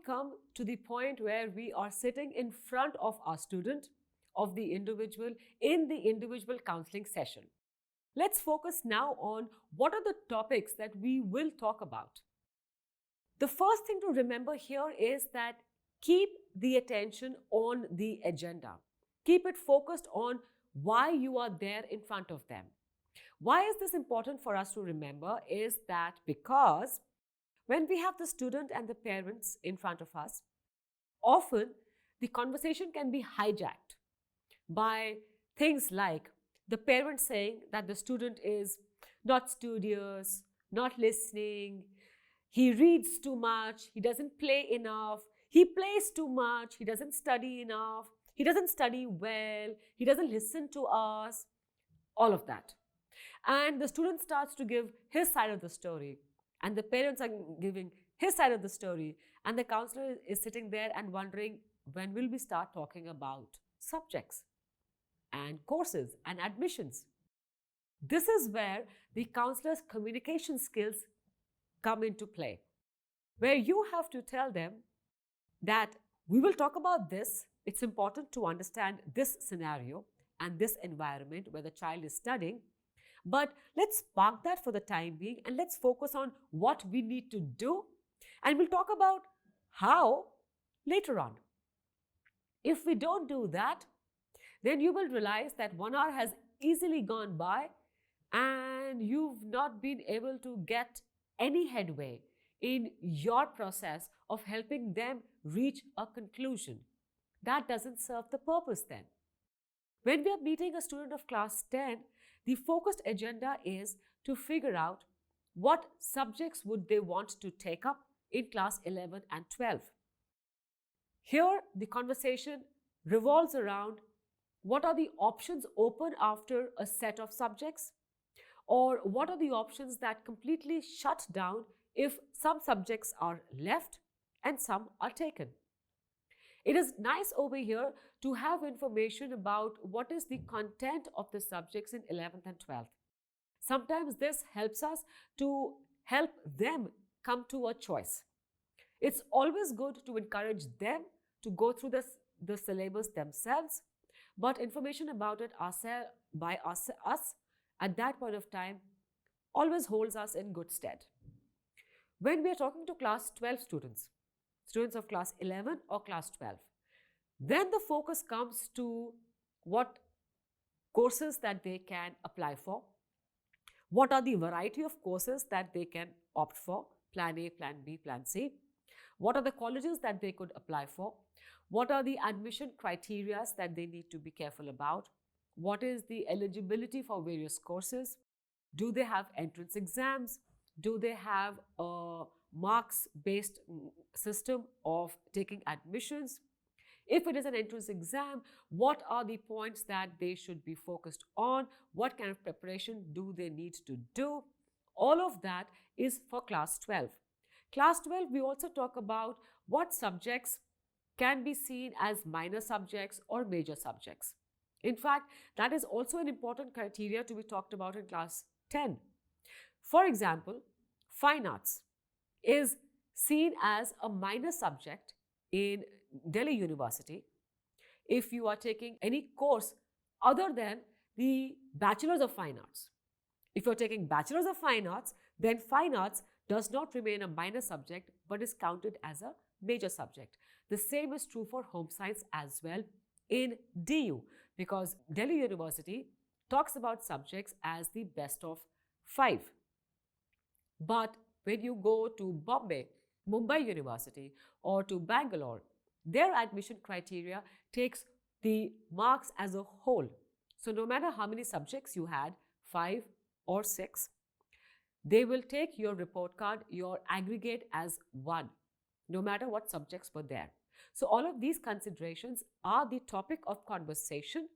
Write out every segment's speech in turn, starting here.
come to the point where we are sitting in front of our student, of the individual, in the individual counseling session. Let's focus now on what are the topics that we will talk about. The first thing to remember here is that keep the attention on the agenda. Keep it focused on why you are there in front of them. Why is this important for us to remember is that because when we have the student and the parents in front of us, often the conversation can be hijacked by things like the parent saying that the student is not studious, not listening, he reads too much, he doesn't play enough, he plays too much, he doesn't study enough, he doesn't study well, he doesn't listen to us, all of that. And the student starts to give his side of the story, and the parents are giving his side of the story, and the counselor is sitting there and wondering, when will we start talking about subjects and courses and admissions? This is where the counselor's communication skills come into play, where you have to tell them that we will talk about this. It's important to understand this scenario and this environment where the child is studying. But let's park that for the time being and let's focus on what we need to do. And we'll talk about how later on. If we don't do that, then you will realize that 1 hour has easily gone by and you've not been able to get any headway in your process of helping them reach a conclusion. That doesn't serve the purpose then. When we are meeting a student of class 10, the focused agenda is to figure out what subjects would they want to take up in class 11 and 12. Here, the conversation revolves around what are the options open after a set of subjects, or what are the options that completely shut down if some subjects are left and some are taken. It is nice over here to have information about what is the content of the subjects in 11th and 12th. Sometimes this helps us to help them come to a choice. It's always good to encourage them to go through the syllabus themselves, but information about it by us at that point of time always holds us in good stead. When we are talking to class 12 students of class 11 or class 12, then the focus comes to what courses that they can apply for, what are the variety of courses that they can opt for, plan A, plan B, plan C, what are the colleges that they could apply for, what are the admission criteria that they need to be careful about, what is the eligibility for various courses, do they have entrance exams, do they have a marks-based system of taking admissions. If it is an entrance exam, what are the points that they should be focused on? What kind of preparation do they need to do? All of that is for class 12. Class 12, we also talk about what subjects can be seen as minor subjects or major subjects. In fact, that is also an important criteria to be talked about in class 10. For example, fine arts is seen as a minor subject in Delhi University if you are taking any course other than the Bachelor's of Fine Arts. If you're taking Bachelor's of Fine Arts, then fine arts does not remain a minor subject but is counted as a major subject. The same is true for home science as well in DU, because Delhi University talks about subjects as the best of 5. But when you go to Bombay, Mumbai University or to Bangalore, their admission criteria takes the marks as a whole. So no matter how many subjects you had, 5 or 6, they will take your report card, your aggregate as 1, no matter what subjects were there. So all of these considerations are the topic of conversation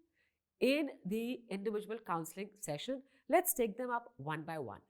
in the individual counseling session. Let's take them up one by one.